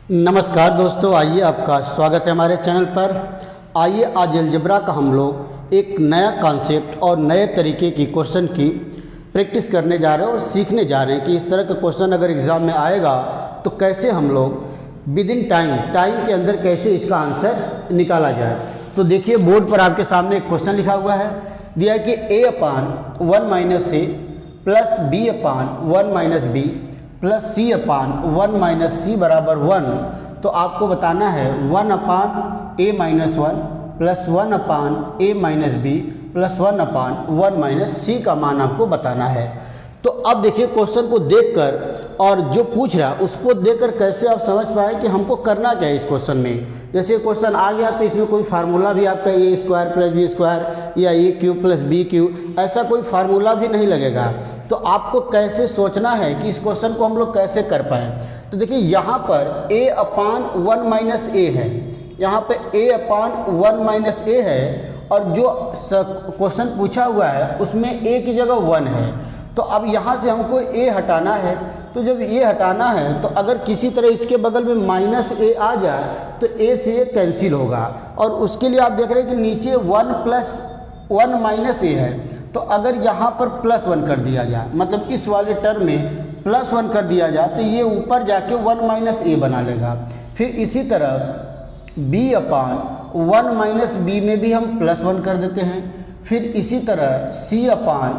नमस्कार दोस्तों, आइए आपका स्वागत है हमारे चैनल पर। आइए आज अलजेब्रा का हम लोग एक नया कॉन्सेप्ट और नए तरीके की क्वेश्चन की प्रैक्टिस करने जा रहे हैं और सीखने जा रहे हैं कि इस तरह का क्वेश्चन अगर एग्ज़ाम में आएगा तो कैसे हम लोग विद इन टाइम के अंदर कैसे इसका आंसर निकाला जाए। तो देखिए बोर्ड पर आपके सामने एक क्वेश्चन लिखा हुआ है, दिया है कि a/1 - a plus b/1 - b plus c/1 - c बराबर 1। तो आपको बताना है 1/a-1 plus 1/a-b plus 1/1 - c का मान आपको बताना है। तो अब देखिए क्वेश्चन को देखकर और जो पूछ रहा है उसको देखकर कैसे आप समझ पाए कि हमको करना क्या है इस क्वेश्चन में। जैसे क्वेश्चन आ गया तो इसमें कोई फार्मूला भी आपका a² + b² या a³ + b³ ऐसा कोई फार्मूला भी नहीं लगेगा। तो आपको कैसे सोचना है कि इस क्वेश्चन को हम लोग कैसे कर पाएँ। तो देखिए यहाँ पर a/1 - a है, यहाँ पे a/1 - a है और जो क्वेश्चन पूछा हुआ है उसमें a की जगह 1 है। तो अब यहाँ से हमको a हटाना है। तो जब a हटाना है तो अगर किसी तरह इसके बगल में -a आ जाए तो a से a कैंसिल होगा और उसके लिए आप देख रहे हैं कि नीचे 1 + 1 - a है। तो अगर यहाँ पर +1 कर दिया जाए, मतलब इस वाले टर्म में +1 कर दिया जाए तो ये ऊपर जाके 1 - a बना लेगा। फिर इसी तरह b/1 - b में भी हम +1 कर देते हैं। फिर इसी तरह c/1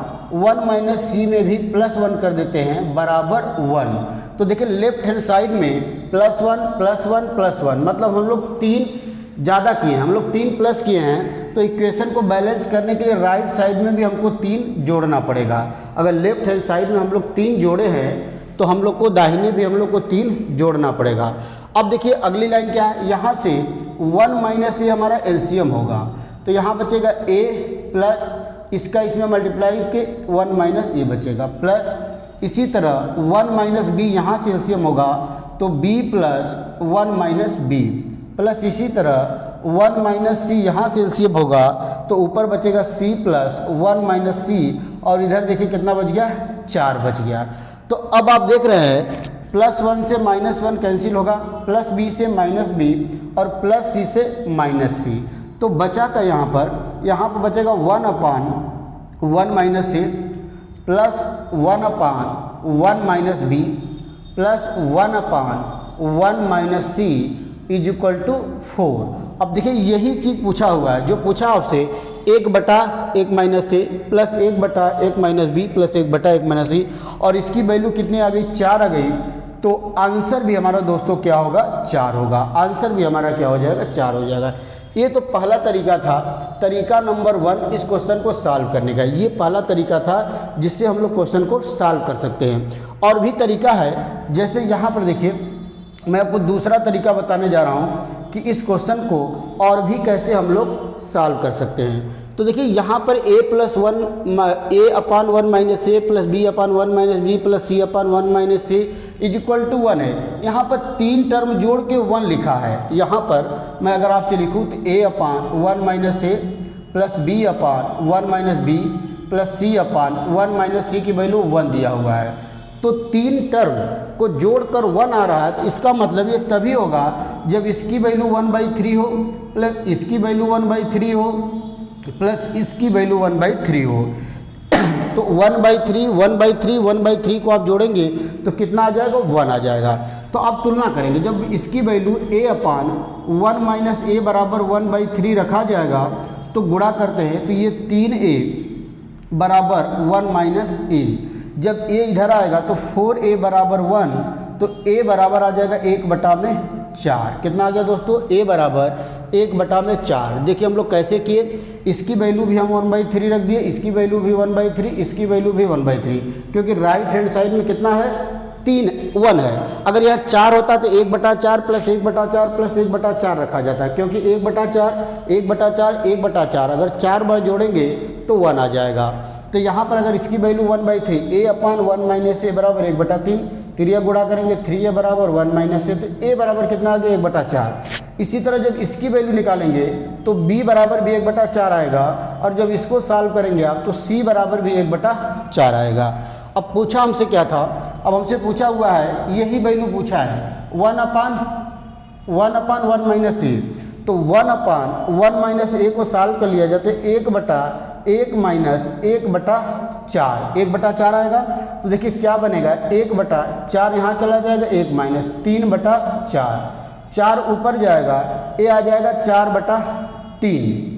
- c में भी +1 कर देते हैं बराबर 1। तो देखिए लेफ्ट हैंड साइड में +1 +1 +1 मतलब हम लोग 3 ज़्यादा किए हैं, हम लोग 3 प्लस किए हैं। तो इक्वेशन को बैलेंस करने के लिए राइट साइड में भी हमको 3 जोड़ना पड़ेगा। अगर लेफ्ट हैंड साइड में हम लोग 3 जोड़े हैं तो हम लोग को दाहिने भी हम लोग को 3 जोड़ना पड़ेगा। अब देखिए अगली लाइन क्या है, यहाँ से 1 - a हमारा एलसीएम होगा। तो यहाँ बचेगा a प्लस इसका इसमें मल्टीप्लाई के 1 - a बचेगा प्लस इसी तरह 1 - b यहाँ से एलसीएम होगा तो b प्लस 1 - b प्लस इसी तरह 1 - c यहाँ से एलसीएम होगा तो ऊपर बचेगा c प्लस 1 - c और इधर देखिए कितना बच गया, 4 बच गया। तो अब आप देख रहे हैं +1 से -1 कैंसिल होगा, प्लस b से -b और प्लस c से -c। तो बचा का यहाँ पर बचेगा 1/1 - a plus 1/1 - b plus 1/1 - c = 4। अब देखिए यही चीज़ पूछा हुआ है, जो पूछा आपसे 1/1 - a plus 1/1 - b plus 1/1 - c और इसकी वैल्यू कितनी आ गई, 4 आ गई। तो आंसर भी हमारा दोस्तों क्या होगा, 4 होगा। आंसर भी हमारा क्या हो जाएगा, 4 हो जाएगा। ये तो पहला तरीका था, तरीका नंबर 1 इस क्वेश्चन को सॉल्व करने का। ये पहला तरीका था जिससे हम लोग क्वेश्चन को सॉल्व कर सकते हैं। और भी तरीका है, जैसे यहाँ पर देखिए मैं आपको दूसरा तरीका बताने जा रहा हूँ कि इस क्वेश्चन को और भी कैसे हम लोग सॉल्व कर सकते हैं। तो देखिए यहाँ पर a/1 a/1 - a plus b/1 - b plus c/1 - c = 1 है। यहाँ पर 3 टर्म जोड़ के 1 लिखा है। यहाँ पर मैं अगर आपसे लिखूँ तो a/1 - a plus b/1 - b plus c/1 - c की वैल्यू 1 दिया हुआ है। तो 3 टर्म को जोड़कर 1 आ रहा है, तो इसका मतलब ये तभी होगा जब इसकी वैल्यू 1/3 हो प्लस इसकी वैल्यू 1/3 हो प्लस इसकी वैल्यू 1/3 हो। तो 1/3 1/3 1/3 को आप जोड़ेंगे तो कितना आ जाएगा, 1 आ जाएगा। तो आप तुलना करेंगे, जब इसकी वैल्यू a/1 - a बराबर 1/3 रखा जाएगा तो गुणा करते हैं तो ये 3a बराबर 1 - a। जब a इधर आएगा तो 4a बराबर 1, तो a बराबर आ जाएगा 1/4। कितना आ गया दोस्तों, a बराबर 1/4। देखिए हम लोग कैसे किए, इसकी वैल्यू भी हम 1/3 रख दिए, इसकी वैल्यू भी 1/3, इसकी वैल्यू भी 1/3, क्योंकि राइट हैंड साइड में कितना है, 1 है। अगर यह 4 होता तो 1/4 प्लस 1/4 प्लस 1/4 रखा जाता है, क्योंकि 1/4 1/4 1/4 अगर 4 बार जोड़ेंगे तो 1 आ जाएगा। तो यहाँ पर अगर इसकी वैल्यू 1/3 a/1 - a बराबर 1/3, फिर यह गुणा करेंगे 3a बराबर 1 - a, तो a बराबर कितना आ गया, 1/4। इसी तरह जब इसकी वैल्यू निकालेंगे तो b बराबर भी 1/4 आएगा और जब इसको सॉल्व करेंगे आप तो c बराबर भी 1/4 आएगा। अब पूछा हमसे क्या था, अब हमसे पूछा हुआ है यही वैल्यू पूछा है 1/a 1 अपान 1 माइनस ए, तो 1 अपान 1 माइनस ए को सॉल्व कर लिया जाता है 1 बटा 1 माइनस 1 बटा 4, 1 बटा 4 आएगा। तो देखिए क्या बनेगा, 1 बटा 4 यहाँ चला जाएगा, 1 माइनस 3 बटा 4 ऊपर जाएगा, ये आ जाएगा 4 बटा 3।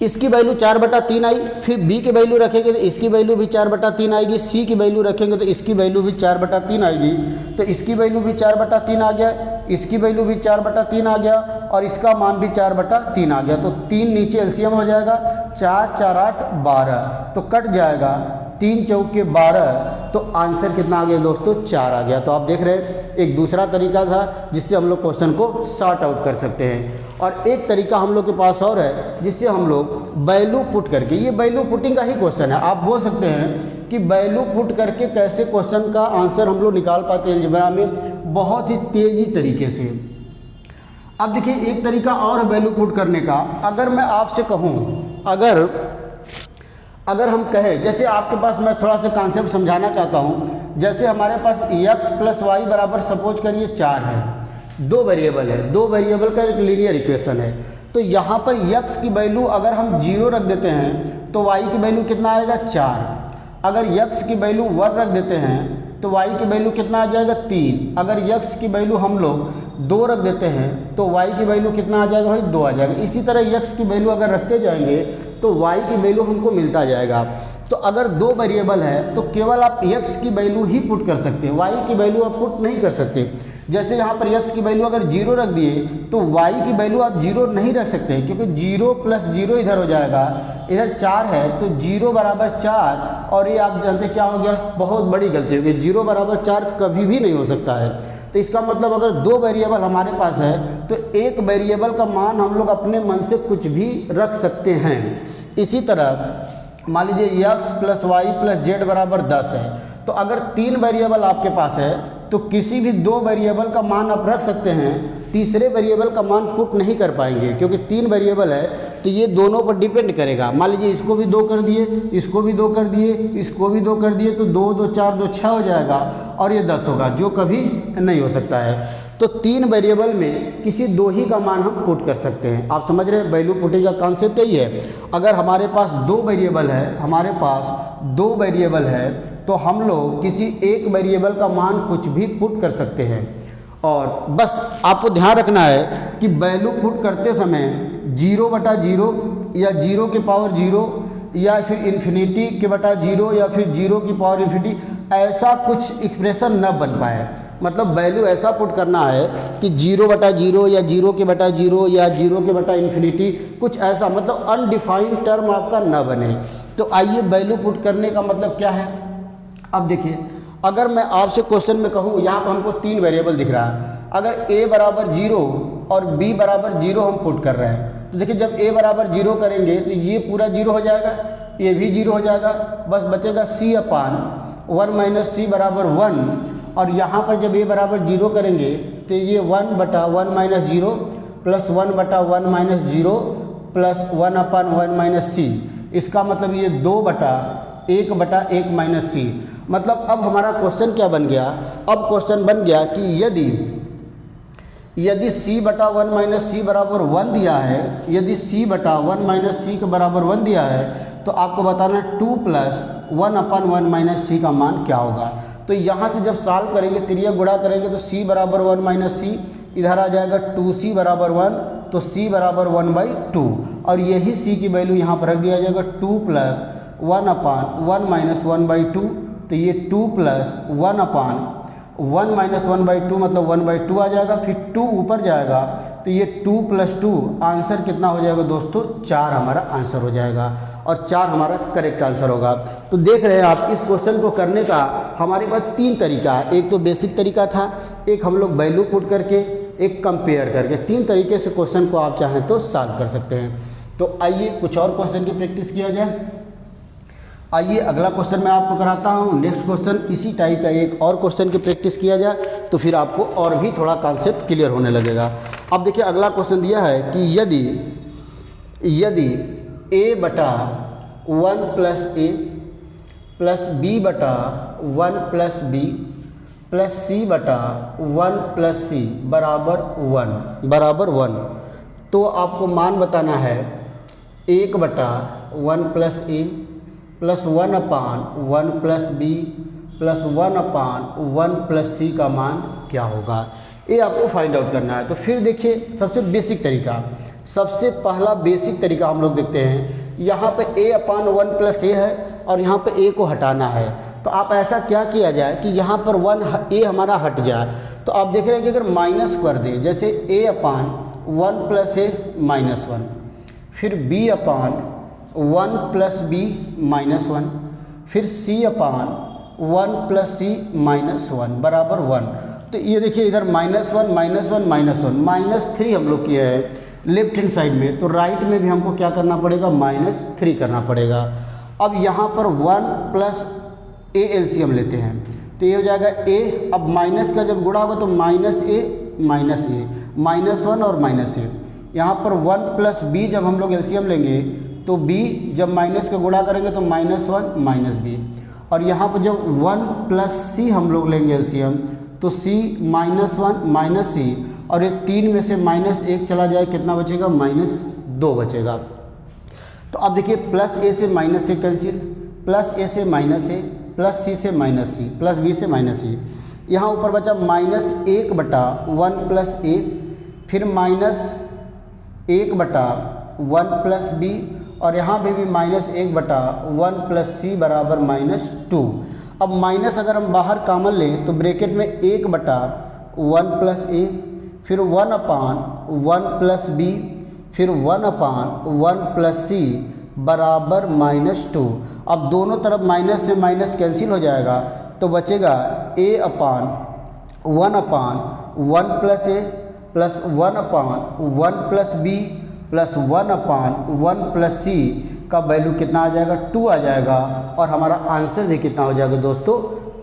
इसकी वैल्यू 4 बटा 3 आई, फिर b की वैल्यू रखेंगे तो इसकी वैल्यू भी 4 बटा 3 आएगी, c की वैल्यू रखेंगे तो इसकी वैल्यू भी 4 बटा 3 आएगी, तो इसकी वैल्यू भी 4 बटा 3 आ गया, इसकी वैल्यू भी 4 बटा 3 आ गया और इसका मान भी 4 बटा 3 आ गया। तो 3 नीचे एलसीएम हो जाएगा, 4 4 8 12, तो कट जाएगा 3 चौके 12, तो आंसर कितना आ गया दोस्तों, 4 आ गया। तो आप देख रहे हैं एक दूसरा तरीका था जिससे हम लोग क्वेश्चन को सॉर्ट आउट कर सकते हैं, और एक तरीका हम लोग के पास और है जिससे हम लोग वैल्यू पुट करके, ये वैल्यू पुटिंग का ही क्वेश्चन है, आप बोल सकते हैं कि वैल्यू पुट करके कैसे क्वेश्चन का आंसर हम लोग निकाल पाते हैं अलजेब्रा में बहुत ही तेज़ी तरीके से। अब देखिए एक तरीका और है वैल्यू पुट करने का। अगर मैं आपसे कहूँ, अगर हम कहें, जैसे आपके पास मैं थोड़ा सा कॉन्सेप्ट समझाना चाहता हूँ, जैसे हमारे पास x प्लस वाई बराबर सपोज करिए 4 है, 2 वेरिएबल है, 2 वेरिएबल का एक लीनियर इक्वेशन है, तो यहाँ पर x की वैल्यू अगर हम 0 रख देते हैं तो y की वैल्यू कितना आएगा 4, अगर x की वैल्यू 1 रख देते हैं तो y की वैल्यू कितना आ जाएगा 3, अगर x की वैल्यू हम लोग 2 रख देते हैं तो y की वैल्यू कितना आ जाएगा भाई 2 आ जाएगा। इसी तरह x की वैल्यू अगर रखते जाएंगे तो y की वैल्यू हमको मिलता जाएगा। तो अगर 2 वेरिएबल है तो केवल आप x की वैल्यू ही पुट कर सकते हैं, y की वैल्यू आप पुट नहीं कर सकते। जैसे यहाँ पर x की वैल्यू अगर 0 रख दिए तो y की वैल्यू आप 0 नहीं रख सकते, क्योंकि 0 प्लस 0 इधर हो जाएगा, इधर 4 है तो 0 बराबर 4, और ये आप जानते क्या हो गया, बहुत बड़ी गलती हो गई, 0 बराबर 4 कभी भी नहीं हो सकता है। तो इसका मतलब अगर 2 वेरिएबल हमारे पास है तो एक वेरिएबल का मान हम लोग अपने मन से कुछ भी रख सकते हैं। इसी तरह मान लीजिए x plus y plus z बराबर 10 है, तो अगर 3 वेरिएबल आपके पास है तो किसी भी 2 वेरिएबल का मान आप रख सकते हैं, तीसरे वेरिएबल का मान पुट नहीं कर पाएंगे, क्योंकि 3 वेरिएबल है तो ये दोनों पर डिपेंड करेगा। मान लीजिए इसको भी 2 कर दिए, इसको भी 2 कर दिए, इसको भी 2 कर दिए, तो 2 2 4 2 6 हो जाएगा और ये 10 होगा, जो कभी नहीं हो सकता है। तो 3 वेरिएबल में किसी 2 ही का मान हम पुट कर सकते हैं। आप समझ रहे हैं वैल्यू पुटिंग का कॉन्सेप्ट यही है। अगर हमारे पास 2 वेरिएबल है, हमारे पास 2 वेरिएबल है तो हम लोग किसी एक वेरिएबल का मान कुछ भी पुट कर सकते हैं, और बस आपको ध्यान रखना है कि वैल्यू पुट करते समय 0 बटा 0 या 0 के पावर 0 या फिर इन्फिनिटी के बटा 0 या फिर 0 की पावर इन्फिनिटी, ऐसा कुछ एक्सप्रेशन न बन पाए। मतलब वैल्यू ऐसा पुट करना है कि 0 बटा 0 या 0 के बटा 0 या 0 के बटा इन्फिनिटी, कुछ ऐसा मतलब अनडिफाइंड टर्म आपका न बने। तो आइए वैल्यू पुट करने का मतलब क्या है। अब देखिए, अगर मैं आपसे क्वेश्चन में कहूँ, यहाँ पर हमको 3 वेरिएबल दिख रहा है, अगर a बराबर 0 और b बराबर 0 हम पुट कर रहे हैं, तो देखिए जब a बराबर 0 करेंगे तो ये पूरा 0 हो जाएगा, ये भी 0 हो जाएगा, बस बचेगा c अपान 1 माइनस c बराबर 1, और यहाँ पर जब a बराबर 0 करेंगे तो ये 1 बटा 1 माइनस 0 प्लस 1 बटा 1 minus 0 plus 1 upon 1 minus c, इसका मतलब ये 2 बटा 1 माइनस c। मतलब अब हमारा क्वेश्चन क्या बन गया, अब क्वेश्चन बन गया कि यदि c बटा 1 माइनस सी बराबर 1 दिया है, यदि c बटा 1 माइनस सी के बराबर 1 दिया है, तो आपको बताना 2 प्लस 1 अपान 1 माइनस सी का मान क्या होगा। तो यहाँ से जब सॉल्व करेंगे, त्रिया गुणा करेंगे तो c बराबर 1 माइनस सी, इधर आ जाएगा 2c बराबर 1, तो c बराबर 1/2, और यही c की वैल्यू यहाँ पर रख दिया जाएगा 2 प्लस 1 अपान 1 माइनस 1/2, तो ये 2 प्लस 1 अपान 1 माइनस 1/2 मतलब 1/2 आ जाएगा, फिर 2 ऊपर जाएगा तो ये 2 प्लस 2 आंसर कितना हो जाएगा दोस्तों, 4 हमारा आंसर हो जाएगा, और 4 हमारा करेक्ट आंसर होगा। तो देख रहे हैं आप, इस क्वेश्चन को करने का हमारे पास 3 तरीका है। एक तो बेसिक तरीका था, एक हम लोग वैल्यू पुट करके, एक कंपेयर करके, 3 तरीके से क्वेश्चन को आप चाहें तो सॉल्व कर सकते हैं। तो आइए कुछ और क्वेश्चन की प्रैक्टिस किया जाए। आइए अगला क्वेश्चन मैं आपको कराता हूँ। नेक्स्ट क्वेश्चन इसी टाइप का एक और क्वेश्चन की प्रैक्टिस किया जाए तो फिर आपको और भी थोड़ा कॉन्सेप्ट क्लियर होने लगेगा। अब देखिए अगला क्वेश्चन दिया है कि यदि a बटा 1 प्लस a प्लस b बटा 1 प्लस b प्लस सी बटा 1 प्लस सी बराबर 1। तो आपको मान बताना है 1 बटा 1 plus A plus 1 upon 1 plus B plus 1 upon 1 plus C का मान क्या होगा, ये आपको फाइंड आउट करना है। तो फिर देखिए सबसे बेसिक तरीका, सबसे पहला बेसिक तरीका हम लोग देखते हैं। यहाँ पे a अपान 1 प्लस ए है और यहाँ पे a को हटाना है। तो आप ऐसा क्या किया जाए कि यहाँ पर a हमारा हट जाए। तो आप देख रहे हैं कि अगर माइनस कर दें, जैसे a upon 1 plus A minus 1, फिर b अपान 1 प्लस बी माइनस 1, फिर c अपान 1 प्लस सी माइनस 1 बराबर 1। तो ये देखिए इधर माइनस 1 माइनस 1 माइनस 1 माइनस 3 हम लोग किए हैं लेफ्ट हैंड साइड में, तो राइट में भी हमको क्या करना पड़ेगा, -3 करना पड़ेगा। अब यहाँ पर 1 प्लस ए एलसीएम लेते हैं, तो ये हो जाएगा a। अब माइनस का जब गुणा होगा तो -a -1 और -a। यहाँ पर 1 प्लस b जब हम लोग एलसीएम लेंगे तो b जब माइनस का गुणा करेंगे तो -1 -b। और यहाँ पर जब 1 प्लस c हम लोग लेंगे एलसीएम तो c -1 -c, और ये 3 में से -1 चला जाए, कितना बचेगा, -2 बचेगा। तो अब देखिए प्लस a से -a कैंसिल, प्लस a से -a, प्लस c से -c, प्लस b से -c। यहाँ ऊपर बचा -1 बटा 1 प्लस a, फिर -1 बटा 1 प्लस b, और यहाँ पे भी -1 बटा 1 प्लस c बराबर -2। अब माइनस अगर हम बाहर कॉमन लें तो ब्रैकेट में 1 बटा 1 प्लस ए, फिर 1 अपान 1 प्लस बी, फिर 1 अपान 1 प्लस सी बराबर -2। अब दोनों तरफ माइनस से माइनस कैंसिल हो जाएगा, तो बचेगा a upon 1 plus A plus 1 upon 1 plus B plus 1 upon 1 plus C का वैल्यू कितना आ जाएगा, 2 आ जाएगा। और हमारा आंसर भी कितना हो जाएगा दोस्तों,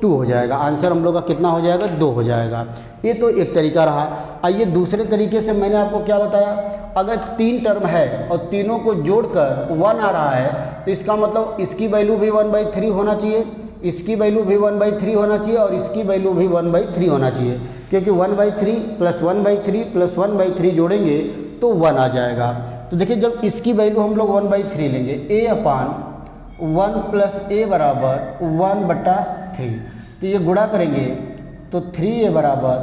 2 हो जाएगा। आंसर हम लोग का कितना हो जाएगा, 2 हो जाएगा। ये तो एक तरीका रहा। आइए दूसरे तरीके से, मैंने आपको क्या बताया, अगर 3 टर्म है और तीनों को जोड़कर 1 आ रहा है तो इसका मतलब इसकी वैल्यू भी 1/3 होना चाहिए, इसकी वैल्यू भी 1/3 होना चाहिए, और इसकी वैल्यू भी 1/3 होना चाहिए, क्योंकि 1/3 प्लस 1/3 प्लस 1/3 जोड़ेंगे तो 1 आ जाएगा। तो देखिए जब इसकी वैल्यू हम लोग 1/3 लेंगे, a अपान 1 प्लस ए बराबर 1/3, तो ये गुणा करेंगे तो 3a बराबर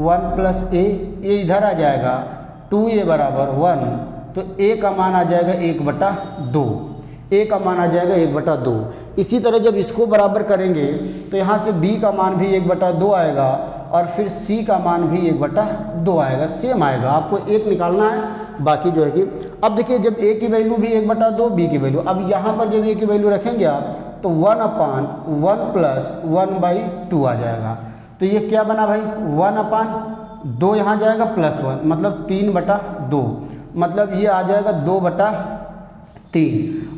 1 प्लस ए, ये इधर आ जाएगा 2a बराबर 1, तो a का मान आ जाएगा 1/2, a का मान आ जाएगा 1/2। इसी तरह जब इसको बराबर करेंगे तो यहाँ से b का मान भी 1/2 आएगा, और फिर c का मान भी 1/2 आएगा, सेम आएगा। आपको एक निकालना है, बाकी जो है कि अब देखिए जब a की वैल्यू भी 1/2, b की वैल्यू, अब यहाँ पर जब a की वैल्यू रखेंगे आप तो 1 अपान 1 प्लस 1/2 आ जाएगा। तो ये क्या बना भाई, 1 अपान 2 यहाँ जाएगा प्लस 1, मतलब 3/2, मतलब ये आ जाएगा 2/3,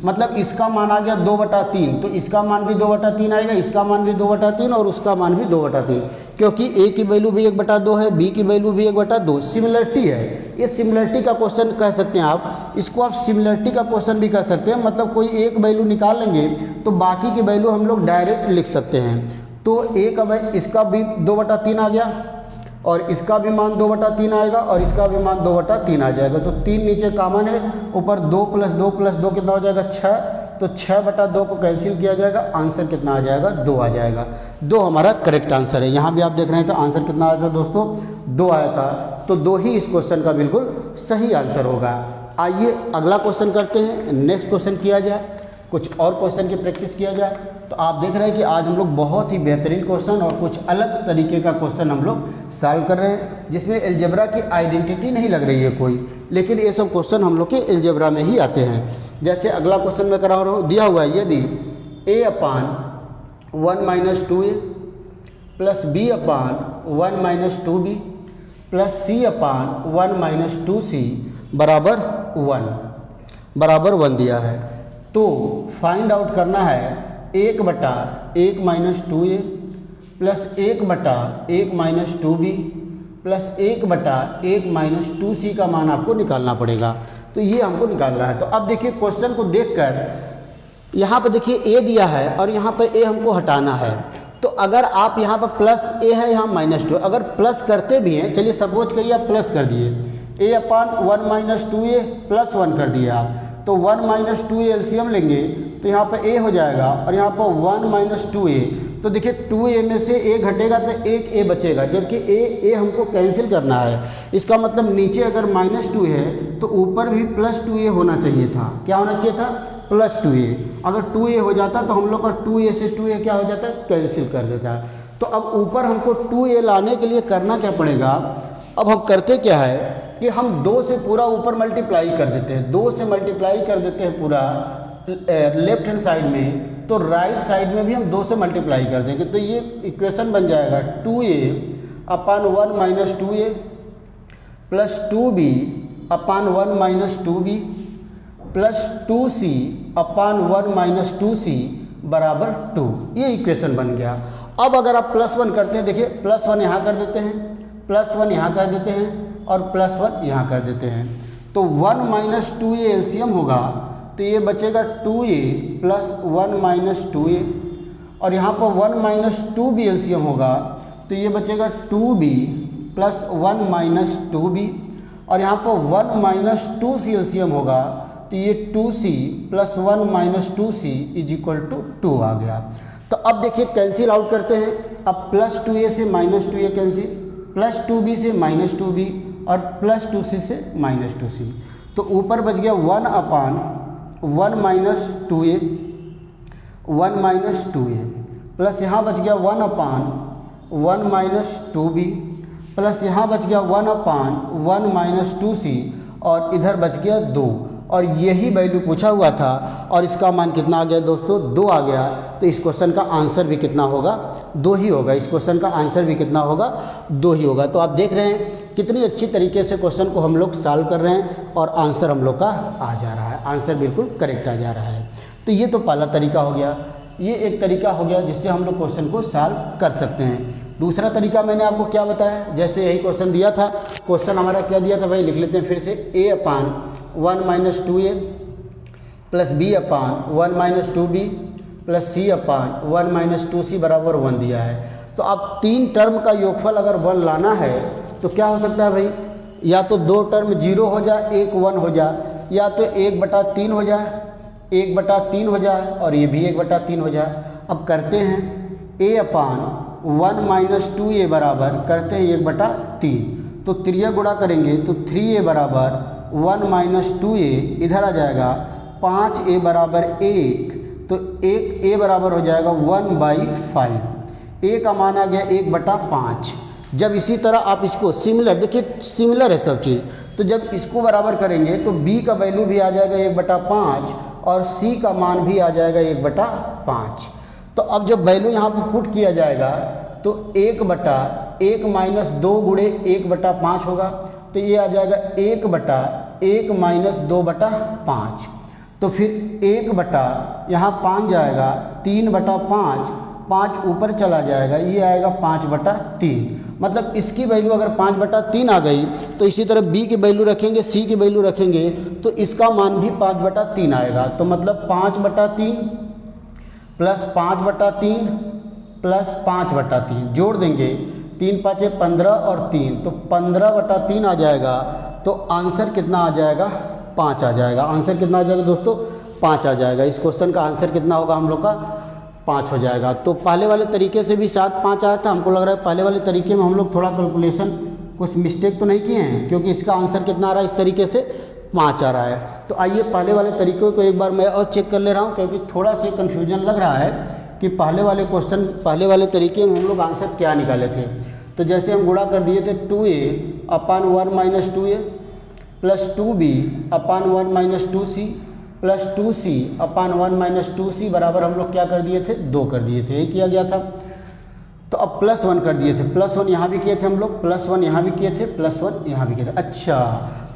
मतलब इसका मान आ गया 2/3, तो इसका मान भी 2/3 आएगा, इसका मान भी 2/3 और उसका मान भी 2/3, क्योंकि a की वैल्यू भी 1/2 है, b की वैल्यू भी 1/2, सिमिलरिटी है। ये सिमिलरिटी का क्वेश्चन कह सकते हैं आप, इसको आप सिमिलरिटी का क्वेश्चन भी कह सकते हैं, मतलब कोई एक वैल्यू निकाल लेंगे तो बाकी की वैल्यू हम लोग डायरेक्ट लिख सकते हैं। तो a का इसका भी 2/3 आ गया, और इसका भी मान 2/3 आएगा, और इसका भी मान 2/3 आ जाएगा। तो 3 नीचे कॉमन है, ऊपर 2 प्लस 2 प्लस 2 कितना हो जाएगा, 6, तो 6/2 को कैंसिल किया जाएगा, आंसर कितना आ जाएगा, 2 आ जाएगा। 2 हमारा करेक्ट आंसर है। यहाँ भी आप देख रहे हैं तो आंसर कितना आया था दोस्तों, 2 आया था। तो 2 ही इस क्वेश्चन का बिल्कुल सही आंसर होगा। आइए अगला क्वेश्चन करते हैं, नेक्स्ट क्वेश्चन किया जाए, कुछ और क्वेश्चन की प्रैक्टिस किया जाए। तो आप देख रहे हैं कि आज हम लोग बहुत ही बेहतरीन क्वेश्चन और कुछ अलग तरीके का क्वेश्चन हम लोग सॉल्व कर रहे हैं, जिसमें अलजेब्रा की आइडेंटिटी नहीं लग रही है कोई, लेकिन ये सब क्वेश्चन हम लोग के अलजेब्रा में ही आते हैं। जैसे अगला क्वेश्चन मैं करा रहा हूँ, दिया हुआ है यदि a upon 1 - 2a plus b upon 1 - 2b plus c upon 1 - 2c बराबर 1 दिया है, तो फाइंड आउट करना है 1/1 - 2a plus 1/1 - 2b plus 1/1 - 2c का मान आपको निकालना पड़ेगा। तो ये हमको निकालना है। तो अब देखिए क्वेश्चन को देखकर यहाँ पर देखिए a दिया है और यहाँ पर a हमको हटाना है। तो अगर आप यहाँ पर प्लस ए है, यहाँ -2, अगर प्लस करते भी हैं, चलिए सपोज करिए आप प्लस कर दिए, a अपान 1 - 2a प्लस 1 कर दिए आप, तो 1 - 2a एलसीएम लेंगे तो यहाँ पर a हो जाएगा और यहाँ पर 1 - 2a, तो देखिए 2a में से a घटेगा तो एक a बचेगा, जबकि a हमको कैंसिल करना है। इसका मतलब नीचे अगर -2 है तो ऊपर भी +2a होना चाहिए था। क्या होना चाहिए था? +2a। अगर 2a हो जाता तो हम लोग का 2a से 2a क्या हो जाता? कैंसिल कर देता। तो अब ऊपर हमको 2a लाने के लिए करना क्या पड़ेगा? अब हम करते क्या है कि हम 2 से पूरा ऊपर मल्टीप्लाई कर देते हैं, 2 से मल्टीप्लाई कर देते हैं पूरा लेफ्ट हैंड साइड में, तो राइट साइड में भी हम 2 से मल्टीप्लाई कर देंगे। तो ये इक्वेशन बन जाएगा 2a अपान 1 - 2a प्लस 2b अपान 1 - 2b प्लस 2c अपान 1 - 2c बराबर 2। ये इक्वेशन बन गया। अब अगर आप +1 करते हैं, देखिए +1 यहाँ कर देते हैं, +1 यहाँ कर देते हैं और +1 यहाँ कर देते हैं, तो 1 - 2a एलसीएम होगा, तो ये बचेगा 2a प्लस 1 - 2a, और यहाँ पर 1 - 2b एलसीएम होगा, तो ये बचेगा 2b प्लस 1 - 2b, और यहाँ पर 1 - 2c एलसीएम होगा, तो ये 2c plus 1 - 2c is equal to 2 आ गया। तो अब देखिए कैंसिल आउट करते हैं। अब +2a से -2a कैंसिल, प्लस 2b से -2b और प्लस 2c से -2c, तो ऊपर बच गया 1 अपान 1 - 2a, 1 - 2a प्लस यहाँ बच गया 1 अपान 1 - 2b प्लस यहाँ बच गया 1 अपान 1 - 2c और इधर बच गया 2, और यही वैल्यू पूछा हुआ था और इसका मान कितना आ गया दोस्तों? 2 आ गया। तो इस क्वेश्चन का आंसर भी कितना होगा? 2 ही होगा। इस क्वेश्चन का आंसर भी कितना होगा? 2 ही होगा। तो आप देख रहे हैं कितनी अच्छी तरीके से क्वेश्चन को हम लोग सॉल्व कर रहे हैं और आंसर हम लोग का आ जा रहा है, आंसर बिल्कुल करेक्ट आ जा रहा है। तो ये तो पहला तरीका हो गया, ये एक तरीका हो गया जिससे हम लोग क्वेश्चन को सॉल्व कर सकते हैं। दूसरा तरीका मैंने आपको क्या बताया, जैसे यही क्वेश्चन दिया था, क्वेश्चन हमारा क्या दिया था भाई, लिख लेते हैं फिर से, a upon 1 - 2a plus b upon 1 - 2b plus c upon 1 - 2c बराबर 1 दिया है। तो अब 3 टर्म का योगफल अगर 1 लाना है तो क्या हो सकता है भाई, या तो 2 टर्म 0 हो जाए, 1 1 हो जाए, या तो 1/3 हो जाए, 1/3 हो जाए और ये भी 1/3 हो जाए। अब करते हैं a अपान 1 - 2a बराबर करते हैं 1/3, तो 3 गुणा करेंगे तो 3a बराबर 1 - 2a, इधर आ जाएगा 5a बराबर 1, तो 1a बराबर हो जाएगा 1/5, a का मान आ गया 1/5। जब इसी तरह आप इसको सिमिलर, देखिए सिमिलर है सब चीज़, तो जब इसको बराबर करेंगे तो b का वैल्यू भी आ जाएगा 1/5 और c का मान भी आ जाएगा 1/5। तो अब जब वैल्यू यहाँ पर पुट किया जाएगा तो 1/1 - 2 गुणे 1/5 होगा, तो ये आ जाएगा 1/1 - 2/5, तो फिर 1 यहाँ 5 जाएगा, 3/5, 5 ऊपर चला जाएगा, ये आएगा 5/3। मतलब इसकी वैल्यू अगर 5/3 आ गई तो इसी तरह b की वैल्यू रखेंगे, c की वैल्यू रखेंगे, तो इसका मान भी 5/3 आएगा। तो मतलब 5/3 प्लस 5/3 प्लस 5/3 जोड़ देंगे, 3 5 15 और 3, तो 15/3 आ जाएगा। तो आंसर कितना आ जाएगा? 5 आ जाएगा। आंसर कितना आ जाएगा दोस्तों? 5 आ जाएगा। इस क्वेश्चन का आंसर कितना होगा हम लोग का? 5 हो जाएगा। तो पहले वाले तरीके से भी 7 5 आया था, हमको लग रहा है पहले वाले तरीके में हम लोग थोड़ा कैलकुलेशन कुछ मिस्टेक तो नहीं किए हैं, क्योंकि इसका आंसर कितना आ रहा है? इस तरीके से 5 आ रहा है। तो आइए पहले वाले तरीक़ों को एक बार मैं और चेक कर ले रहा हूँ, क्योंकि थोड़ा सा कन्फ्यूजन लग रहा है कि पहले वाले क्वेश्चन, पहले वाले तरीके में हम लोग आंसर क्या निकाले थे। तो जैसे हम गुणा कर दिए थे 2a अपान 1 - 2a प्लस 2b अपान 1 - 2c प्लस 2c अपान 1 - 2c बराबर हम लोग क्या कर दिए थे? 2 कर दिए थे, यही किया गया था। तो अब +1 कर दिए थे, +1 यहाँ भी किए थे हम लोग, +1 यहाँ भी किए थे, +1 यहाँ भी किए थे। अच्छा,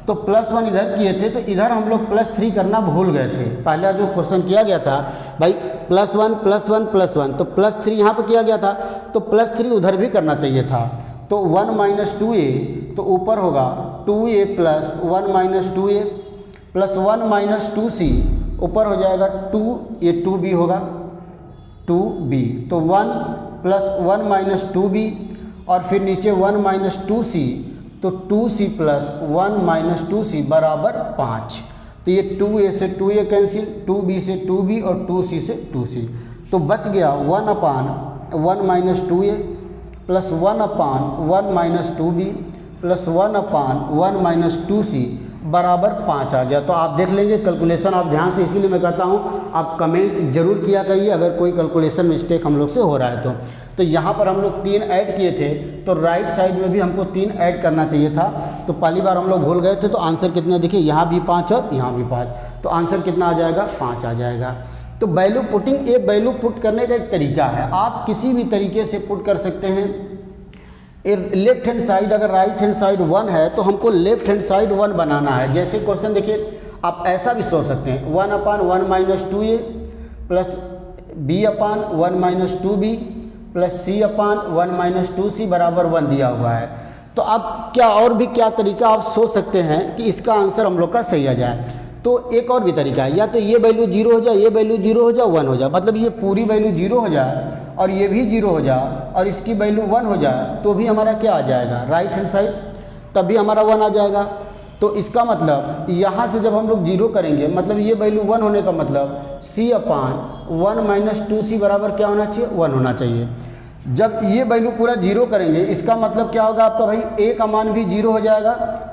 तो +1 इधर किए थे, तो इधर हम लोग +3 करना भूल गए थे। पहला जो क्वेश्चन किया गया था भाई +1 +1 +1, तो +3 यहाँ पर किया गया था, तो +3 उधर भी करना चाहिए था। तो 1 - 2a, तो ऊपर होगा 2a plus 1 - 2a plus 1 - 2c, ऊपर हो जाएगा 2, ये 2b होगा, 2b, तो 1 प्लस 1 माइनस 2b और फिर नीचे 1 माइनस 2c, तो 2c प्लस 1 माइनस 2c बराबर 5। तो ये 2a से 2a कैंसिल, 2b से 2b और 2c से 2c, तो बच गया 1 upon 1 minus 2a plus 1 upon 1 minus 2b plus 1 upon 1 minus 2c बराबर 5 आ गया। तो आप देख लेंगे कैलकुलेशन, आप ध्यान से, इसीलिए मैं कहता हूँ आप कमेंट जरूर किया करिए अगर कोई कैलकुलेशन मिस्टेक हम लोग से हो रहा है तो यहाँ पर हम लोग 3 ऐड किए थे, तो राइट साइड में भी हमको 3 ऐड करना चाहिए था। तो पहली बार हम लोग भूल गए थे, तो आंसर कितना, देखिए यहाँ भी 5 और यहाँ भी 5, तो आंसर कितना आ जाएगा, 5 आ जाएगा। तो वैल्यू पुटिंग, ये वैल्यू पुट करने का एक तरीका है, आप किसी भी तरीके से पुट कर सकते हैं। लेफ्ट हैंड साइड, अगर राइट हैंड साइड 1 है तो हमको लेफ्ट हैंड साइड 1 बनाना है। जैसे क्वेश्चन देखिए, आप ऐसा भी सोच सकते हैं 1 upon 1 minus 2a plus b अपान 1 माइनस 2b प्लस c अपान 1 माइनस 2c बराबर 1 दिया हुआ है। तो अब क्या और भी क्या तरीका आप सोच सकते हैं कि इसका आंसर हम लोग का सही आ जाए। तो एक और भी तरीका है, या तो ये वैल्यू 0 हो जाए, ये वैल्यू 0 हो जाए, 1 हो जाए, मतलब ये पूरी वैल्यू 0 हो जाए और ये भी 0 हो जाए और इसकी वैल्यू 1 हो जाए, तो भी हमारा क्या आ जाएगा, राइट हैंड साइड, तभी हमारा 1 आ जाएगा। तो इसका मतलब यहाँ से जब हम लोग 0 करेंगे, मतलब ये वैल्यू 1 होने का मतलब c अपान 1 माइनस 2c बराबर क्या होना चाहिए, 1 होना चाहिए। जब ये वैल्यू पूरा 0 करेंगे, इसका मतलब क्या होगा आपका भाई, a का मान भी 0 हो जाएगा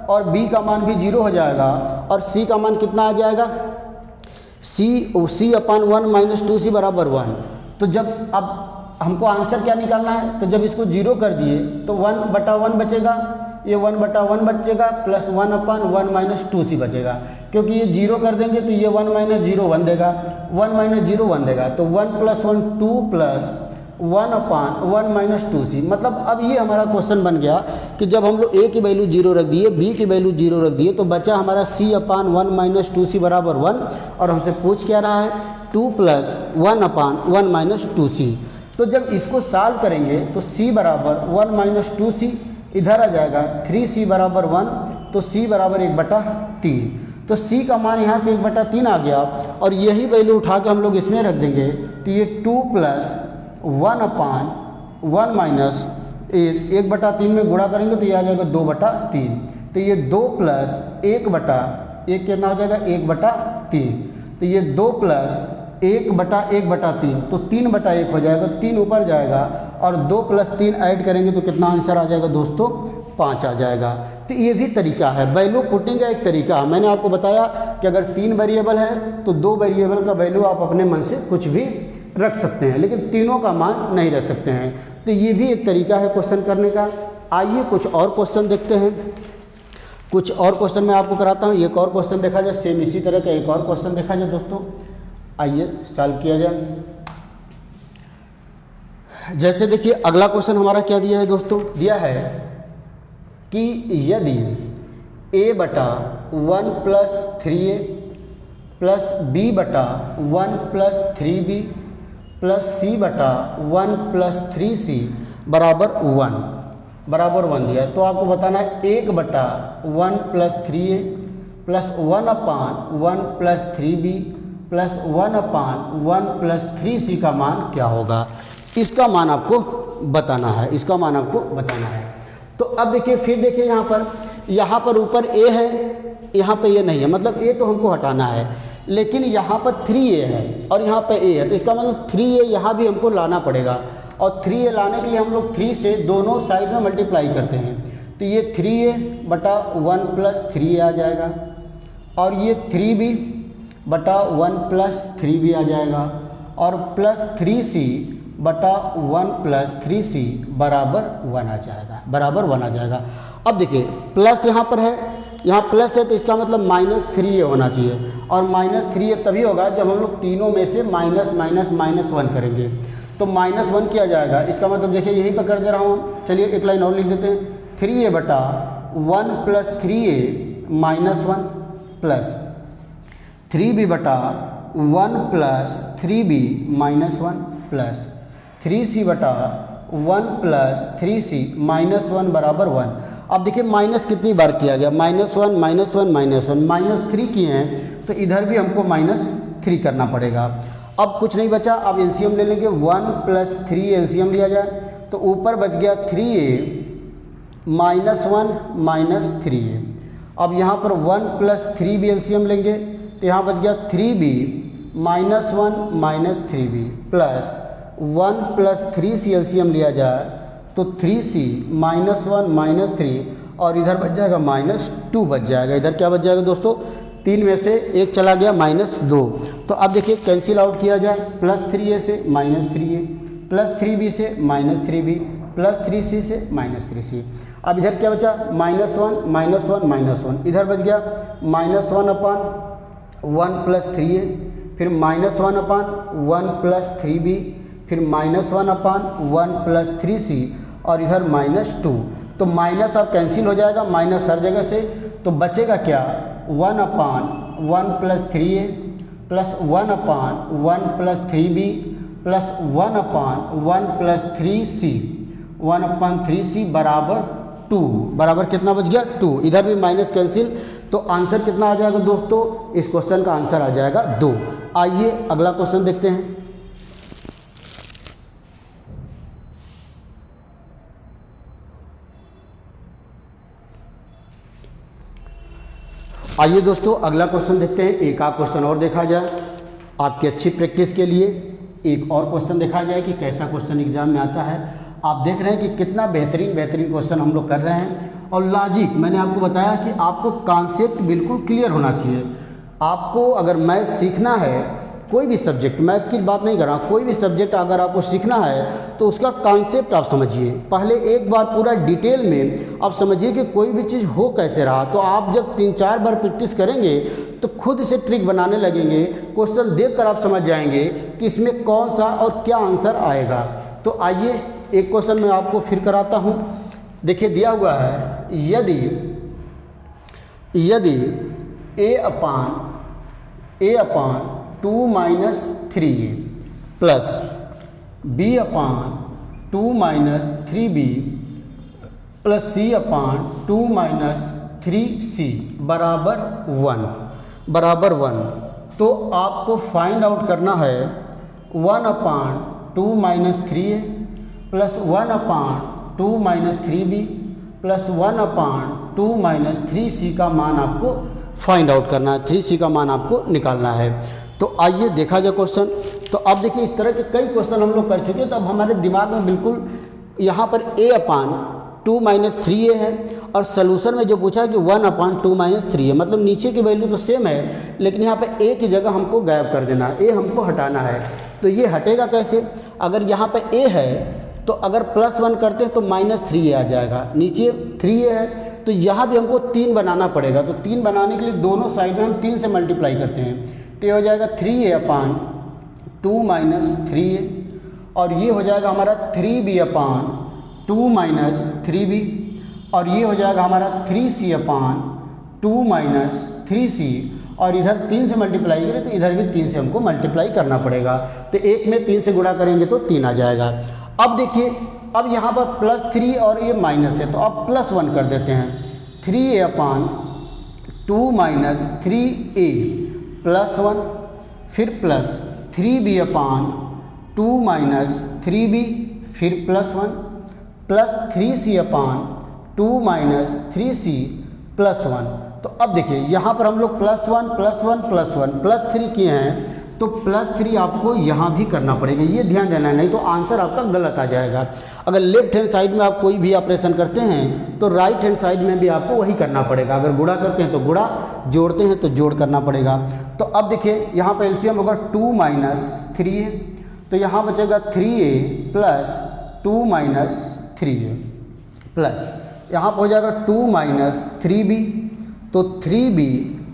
और b का मान भी 0 हो जाएगा और c का मान कितना आ जाएगा, c अपान 1 माइनस 2c बराबर 1। तो जब अब हमको आंसर क्या निकालना है, तो जब इसको 0 कर दिए तो 1/1 बचेगा, ये 1/1 बचेगा प्लस 1 अपान 1 माइनस 2c बचेगा, क्योंकि ये 0 कर देंगे तो ये 1 माइनस 0 1 देगा, 1 माइनस 0 1 देगा, तो 1 plus 1 2 plus 1 upon 1 minus 2c। मतलब अब ये हमारा क्वेश्चन बन गया कि जब हम लोग a की वैल्यू 0 रख दिए, b की वैल्यू 0 रख दिए, तो बचा हमारा c अपान 1 माइनस 2c बराबर 1, और हमसे पूछ क्या रहा है, 2 प्लस 1 अपान 1 माइनस 2c। तो जब इसको सॉल्व करेंगे तो c बराबर 1 माइनस 2c इधर आ जाएगा, 3c बराबर 1, तो c बराबर 1/3। तो c का मान यहाँ से 1/3 आ गया और यही वैल्यू उठा के हम लोग इसमें रख देंगे, तो ये 2 प्लस 1 अपान 1 माइनस 1/3 में गुणा करेंगे तो ये आ जाएगा 2/3। तो ये 2 प्लस 1/1 कितना हो जाएगा, 1/3। तो ये 2 प्लस 1/1/3, तो 3/1 हो जाएगा, 3 ऊपर जाएगा और 2 प्लस 3 ऐड करेंगे तो कितना आंसर आ जाएगा दोस्तों, 5 आ जाएगा। तो ये भी तरीका है, वैल्यू पुटिंग का एक तरीका है। मैंने आपको बताया कि अगर 3 वेरिएबल है तो 2 वेरिएबल का वैल्यू आप अपने मन से कुछ भी रख सकते हैं, लेकिन तीनों का मान नहीं रख सकते हैं। तो ये भी एक तरीका है क्वेश्चन करने का। आइए कुछ और क्वेश्चन देखते हैं, कुछ और क्वेश्चन मैं आपको कराता हूँ। एक और क्वेश्चन देखा जाए, सेम इसी तरह का एक और क्वेश्चन देखा जाए दोस्तों, आइए सॉल्व किया जाए। जैसे देखिए अगला क्वेश्चन हमारा क्या दिया है दोस्तों, दिया है कि यदि a/1 plus 3a plus b/1 plus 3b plus c/1 plus 3c बराबर 1 दिया है। तो आपको बताना है 1/1 plus 3a plus 1 upon 1 plus 3b plus 1 upon 1 plus 3c का मान क्या होगा, इसका मान आपको बताना है, इसका मान आपको बताना है। तो अब देखिए, फिर देखिए यहाँ पर ऊपर a है, यहाँ पे ये नहीं है, मतलब a तो हमको हटाना है, लेकिन यहाँ पर 3a है और यहाँ पे a है, तो इसका मतलब 3a यहाँ भी हमको लाना पड़ेगा। और 3a लाने के लिए हम लोग 3 से दोनों साइड में मल्टीप्लाई करते हैं, तो ये 3a/1 प्लस 3a आ जाएगा और ये 3b/1 प्लस 3b आ जाएगा और प्लस 3c/1 प्लस 3c बराबर 1 आ जाएगा, बराबर 1 आ जाएगा। अब देखिए प्लस यहाँ पर है, यहाँ प्लस है तो इसका मतलब -3a होना चाहिए, और -3a तभी होगा जब हम लोग तीनों में से -1 करेंगे, तो -1 किया जाएगा। इसका मतलब देखिए यहीं पर कर दे रहा हूँ, चलिए एक लाइन और लिख देते हैं, 3a/1 plus 3a -1 plus 3b/1 plus 3b -1 plus 3c/1 plus 3c -1 बराबर 1। अब देखिए माइनस कितनी बार किया गया, -1 -1 -1 -3 किए हैं, तो इधर भी हमको -3 करना पड़ेगा। अब कुछ नहीं बचा, अब एलसीएम ले लेंगे। 1 + 3 एलसीएम लिया जाए तो ऊपर बच गया 3a -1 - 3a। अब यहाँ पर 1 + 3 भी एलसीएम लेंगे तो यहाँ बच गया 3b -1 - 3b plus 1 + 3c LCM लिया जाए तो 3c -1 - 3 और इधर बच जाएगा -2 बच जाएगा। इधर क्या बच जाएगा दोस्तों, 3 में से 1 चला गया -2। तो अब देखिए कैंसिल आउट किया जाए, +3a से -3a, +3b से -3b, +3c से -3c। अब इधर क्या बचा, -1 - 1 इधर बच गया -1/1 + 3a, फिर -1/1 + 3b, फिर -1/1 + 3c और इधर -2। तो माइनस अब कैंसिल हो जाएगा, माइनस हर जगह से, तो बचेगा क्या 1/1 + 3a plus 1/1 + 3b plus 1/1 + 3c 1/3c बराबर 2। बराबर कितना बच गया 2। इधर भी माइनस कैंसिल, तो आंसर कितना आ जाएगा दोस्तों, इस क्वेश्चन का आंसर आ जाएगा 2। आइए अगला क्वेश्चन देखते हैं। आइए दोस्तों अगला क्वेश्चन देखते हैं। एक आध क्वेश्चन और देखा जाए आपकी अच्छी प्रैक्टिस के लिए। एक और क्वेश्चन देखा जाए कि कैसा क्वेश्चन एग्जाम में आता है। आप देख रहे हैं कि कितना बेहतरीन क्वेश्चन हम लोग कर रहे हैं। और लॉजिक मैंने आपको बताया कि आपको कॉन्सेप्ट बिल्कुल क्लियर होना चाहिए। आपको अगर मैथ सीखना है, कोई भी सब्जेक्ट, मैथ की बात नहीं कर रहा, कोई भी सब्जेक्ट अगर आपको सीखना है तो उसका कॉन्सेप्ट आप समझिए। पहले एक बार पूरा डिटेल में आप समझिए कि कोई भी चीज़ हो कैसे रहा। तो आप जब 3-4 बार प्रैक्टिस करेंगे तो खुद से ट्रिक बनाने लगेंगे। क्वेश्चन देखकर आप समझ जाएंगे कि इसमें कौन सा और क्या आंसर आएगा। तो आइए एक क्वेश्चन मैं आपको फिर कराता हूँ। देखिए दिया हुआ है, यदि a/2 - 3a plus b/2 - 3b plus c/2 - 3c बराबर 1, तो आपको फाइंड आउट करना है 1/2 - 3a plus 1/2 - 3b plus 1/2 - 3c का मान आपको फाइंड आउट करना है। 3c का मान आपको निकालना है। तो आइए देखा जाए क्वेश्चन। तो अब देखिए इस तरह के कई क्वेश्चन हम लोग कर चुके हैं, तो अब हमारे दिमाग में बिल्कुल यहाँ पर a/2 - 3a है और सलूशन में जो पूछा है कि 1/2 - 3a, मतलब नीचे की वैल्यू तो सेम है लेकिन यहाँ पे a की जगह हमको गायब कर देना है, a हमको हटाना है। तो ये हटेगा कैसे, अगर यहाँ पे a है तो अगर +1 करते हैं तो -3a आ जाएगा, नीचे 3a है तो यहाँ भी हमको 3 बनाना पड़ेगा। तो 3 बनाने के लिए दोनों साइड में हम 3 से मल्टीप्लाई करते हैं, तो ये हो जाएगा 3a/2 - 3a और ये हो जाएगा हमारा 3b/2 - 3b और ये हो जाएगा हमारा 3c/2 - 3c और इधर 3 से मल्टीप्लाई करें तो इधर भी 3 से हमको मल्टीप्लाई करना पड़ेगा। तो एक में 3 से गुणा करेंगे तो 3 आ जाएगा। अब देखिए, अब यहाँ पर +3 और ये माइनस है तो अब +1 कर देते हैं। 3a/2 - 3a प्लस 1, फिर प्लस 3b/2 - 3b फिर +1 प्लस 3c/2 - 3c प्लस 1। तो अब देखिए यहाँ पर हम लोग +1 +1 +1 +3 किए हैं तो +3 आपको यहाँ भी करना पड़ेगा, ये ध्यान देना है, नहीं तो आंसर आपका गलत आ जाएगा। अगर लेफ्ट हैंड साइड में आप कोई भी ऑपरेशन करते हैं तो राइट हैंड साइड में भी आपको वही करना पड़ेगा। अगर गुणा करते हैं तो गुणा, जोड़ते हैं तो जोड़ करना पड़ेगा। तो अब देखिए यहाँ पर एलसीएम होगा 2 - 3a, तो यहाँ बचेगा 3a प्लस 2 - 3a प्लस यहाँ पर हो जाएगा 2 - 3b, तो 3b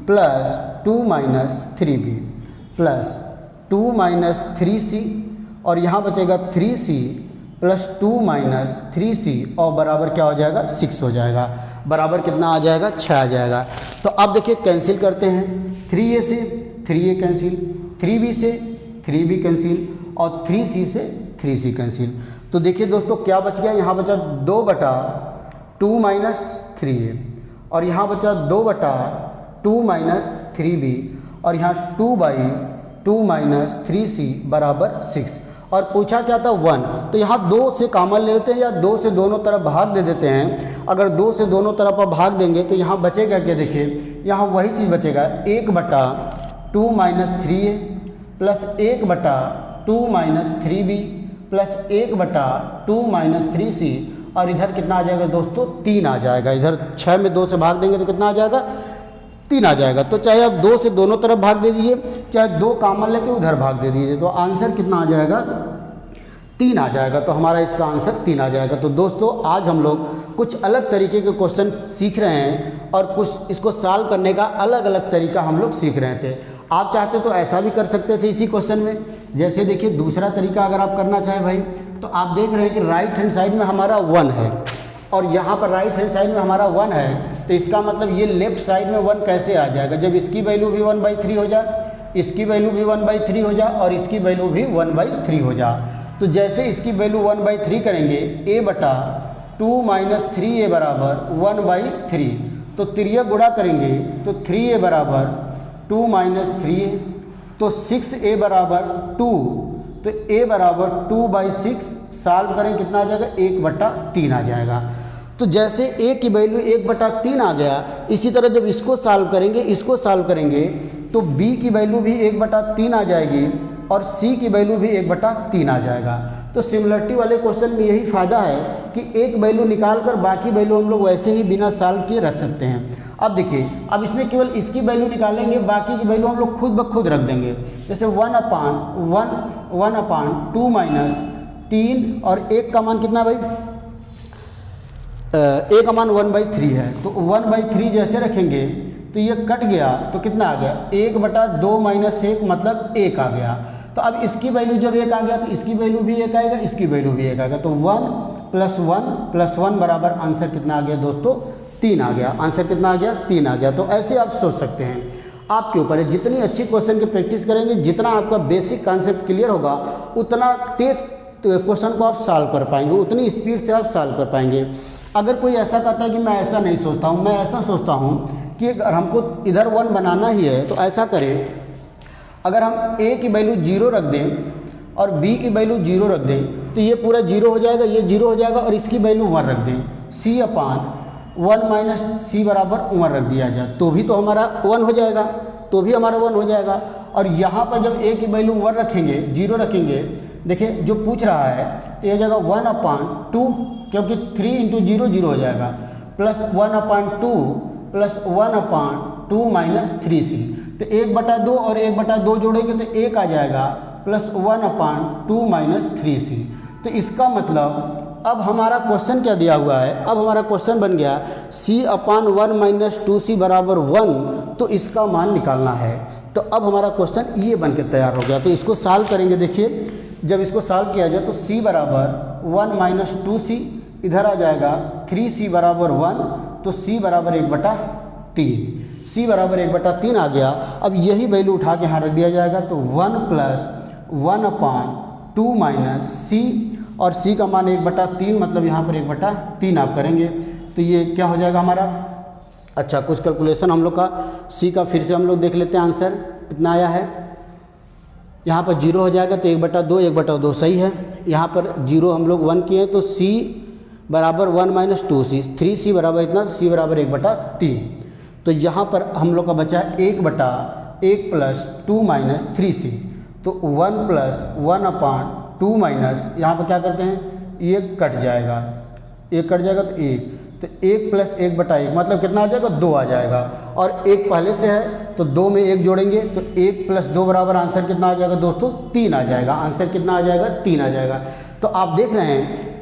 plus 2 - 3b plus 2 - 3c और यहाँ बचेगा 3c प्लस 2 - 3c और बराबर क्या हो जाएगा 6 हो जाएगा। बराबर कितना आ जाएगा 6 आ जाएगा। तो अब देखिए कैंसिल करते हैं, 3a से 3a कैंसिल, 3b से 3b कैंसिल और 3c से 3c कैंसिल। तो देखिए दोस्तों क्या बच गया, यहाँ बचा 2/2 - 3a और यहाँ बचा 2/2 - 3b और यहाँ 2/2 2 माइनस 3c बराबर 6। और पूछा क्या था 1, तो यहाँ 2 से कॉमन ले लेते हैं या 2 से दोनों तरफ भाग दे देते हैं। अगर 2 से दोनों तरफ आप भाग देंगे तो यहाँ बचेगा क्या, देखिए यहाँ वही चीज़ बचेगा 1/2 minus 3a plus 1/2 minus 3b plus 1/2 minus 3c, और इधर कितना आ जाएगा दोस्तों 3 आ जाएगा। इधर 6 में 2 से भाग देंगे तो कितना आ जाएगा 3 आ जाएगा। तो चाहे आप 2 से दोनों तरफ भाग दे दीजिए, चाहे 2 कॉमन लेके उधर भाग दे दीजिए, तो आंसर कितना आ जाएगा 3 आ जाएगा। तो हमारा इसका आंसर 3 आ जाएगा। तो दोस्तों आज हम लोग कुछ अलग तरीके के क्वेश्चन सीख रहे हैं और कुछ इसको सॉल्व करने का अलग अलग तरीका हम लोग सीख रहे थे। आप चाहते तो ऐसा भी कर सकते थे इसी क्वेश्चन में। जैसे देखिए दूसरा तरीका अगर आप करना चाहें भाई, तो आप देख रहे हैं कि राइट हैंड साइड में हमारा 1 है और यहाँ पर राइट हैंड साइड में हमारा 1 है, तो इसका मतलब ये लेफ्ट साइड में 1 कैसे आ जाएगा, जब इसकी वैल्यू भी 1/3 हो जाए, इसकी वैल्यू भी 1/3 हो जाए और इसकी वैल्यू भी 1/3 हो जाए। तो जैसे इसकी वैल्यू 1/3 करेंगे, a/2 माइनस 3a बराबर 1/3, तो त्रिया गुणा करेंगे तो 3a बराबर 2 माइनस 3a, तो 6a बराबर 2, तो a बराबर 2/6, सॉल्व करें कितना आ जाएगा 1/3 आ जाएगा। तो जैसे a की वैल्यू 1/3 आ गया, इसी तरह जब इसको सॉल्व करेंगे तो b की वैल्यू भी 1/3 आ जाएगी और c की वैल्यू भी 1/3 आ जाएगा। तो सिमिलरिटी वाले क्वेश्चन में यही फ़ायदा है कि एक वैल्यू निकाल कर बाकी वैल्यू हम लोग वैसे ही बिना सॉल्व किए रख सकते हैं। अब देखिए, अब इसमें केवल इसकी वैल्यू निकालेंगे, बाकी की वैल्यू हम लोग खुद ब खुद रख देंगे। जैसे 1/2 माइनस 3 और 1 का मान कितना भाई, a का मान 1/3 है, तो 1/3 जैसे रखेंगे तो ये कट गया तो कितना आ गया 1/2 माइनस 1 मतलब 1 आ गया। तो अब इसकी वैल्यू जब 1 आ गया तो इसकी वैल्यू भी 1 आएगा, इसकी वैल्यू भी 1 आएगा, तो 1 + 1 बराबर आंसर कितना आ गया दोस्तों 3 आ गया। आंसर कितना आ गया 3 आ गया। तो ऐसे आप सोच सकते हैं, आपके ऊपर है। जितनी अच्छी क्वेश्चन की प्रैक्टिस करेंगे, जितना आपका बेसिक कॉन्सेप्ट क्लियर होगा, उतना तेज क्वेश्चन को आप सॉल्व कर पाएंगे, उतनी स्पीड से आप सॉल्व कर पाएंगे। अगर कोई ऐसा कहता है कि मैं ऐसा नहीं सोचता हूँ, मैं ऐसा सोचता हूँ कि अगर हमको इधर 1 बनाना ही है तो ऐसा करें, अगर हम a की वैल्यू 0 रख दें और b की वैल्यू 0 रख दें तो ये पूरा 0 हो जाएगा, ये 0 हो जाएगा, और इसकी वैल्यू 1 रख दें, c/1 माइनस c बराबर 1 रख दिया जाए तो भी तो हमारा 1 हो जाएगा, तो भी हमारा 1 हो जाएगा। और यहाँ पर जब a की वैल्यू 1 रखेंगे, 0 रखेंगे, देखिए जो पूछ रहा है तो ये जगह 1/2, क्योंकि 3 × 0 0 हो जाएगा, प्लस 1/2 प्लस 1/2 माइनस 3c, तो 1/2 और 1/2 जोड़ेंगे तो 1 आ जाएगा, प्लस 1/2 माइनस 3c। तो इसका मतलब अब हमारा क्वेश्चन क्या दिया हुआ है, अब हमारा क्वेश्चन बन गया c/1 माइनस 2c बराबर 1, तो इसका मान निकालना है। तो अब हमारा क्वेश्चन ये बन के तैयार हो गया। तो इसको सॉल्व करेंगे। देखिए जब इसको सॉल्व किया जाए तो c बराबर 1 माइनस 2c, इधर आ जाएगा 3c बराबर 1, तो c बराबर 1/3, c बराबर 1/3 आ गया। अब यही वैल्यू उठा के यहाँ रख दिया जाएगा, तो 1 + 1/2 माइनस c, और c का मान 1/3 मतलब यहाँ पर 1/3 आप करेंगे तो ये क्या हो जाएगा हमारा। अच्छा, कुछ कैलकुलेशन हम लोग का c का फिर से हम लोग देख लेते हैं, आंसर कितना आया है। यहाँ पर 0 हो जाएगा तो 1/2, 1/2 सही है। यहाँ पर 0 हम लोग 1 किए तो c बराबर 1 माइनस 2c, 3c बराबर इतना, c बराबर 1/3। तो यहाँ पर हम लोग का बचा 1/1 + 2 माइनस 3c, तो 1 + 1/2 माइनस, यहाँ पर क्या करते हैं, ये कट जाएगा, ये कट जाएगा तो 1, तो 1 + 1/1 मतलब कितना आ जाएगा 2 आ जाएगा, और 1 पहले से है तो 2 में 1 जोड़ेंगे तो 1 + 2 बराबर आंसर कितना आ जाएगा दोस्तों 3 आ जाएगा। आंसर कितना आ जाएगा 3 आ जाएगा। तो आप देख रहे हैं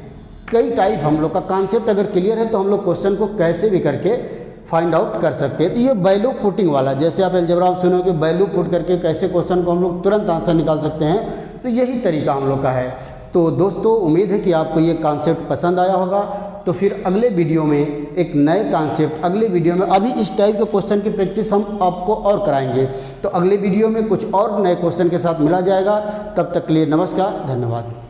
कई टाइप हम लोग का कॉन्सेप्ट अगर क्लियर है तो हम लोग क्वेश्चन को कैसे भी करके फाइंड आउट कर सकते हैं। तो ये वैल्यू पुटिंग वाला, जैसे आप अलजेब्रा में सुनोगे वैल्यू पुट करके कैसे क्वेश्चन को हम लोग तुरंत आंसर निकाल सकते हैं, तो यही तरीका हम लोग का है। तो दोस्तों उम्मीद है कि आपको ये कॉन्सेप्ट पसंद आया होगा। तो फिर अगले वीडियो में एक नए कॉन्सेप्ट, अगले वीडियो में अभी इस टाइप के क्वेश्चन की प्रैक्टिस हम आपको और कराएंगे। तो अगले वीडियो में कुछ और नए क्वेश्चन के साथ मिला जाएगा। तब तक के लिए नमस्कार, धन्यवाद।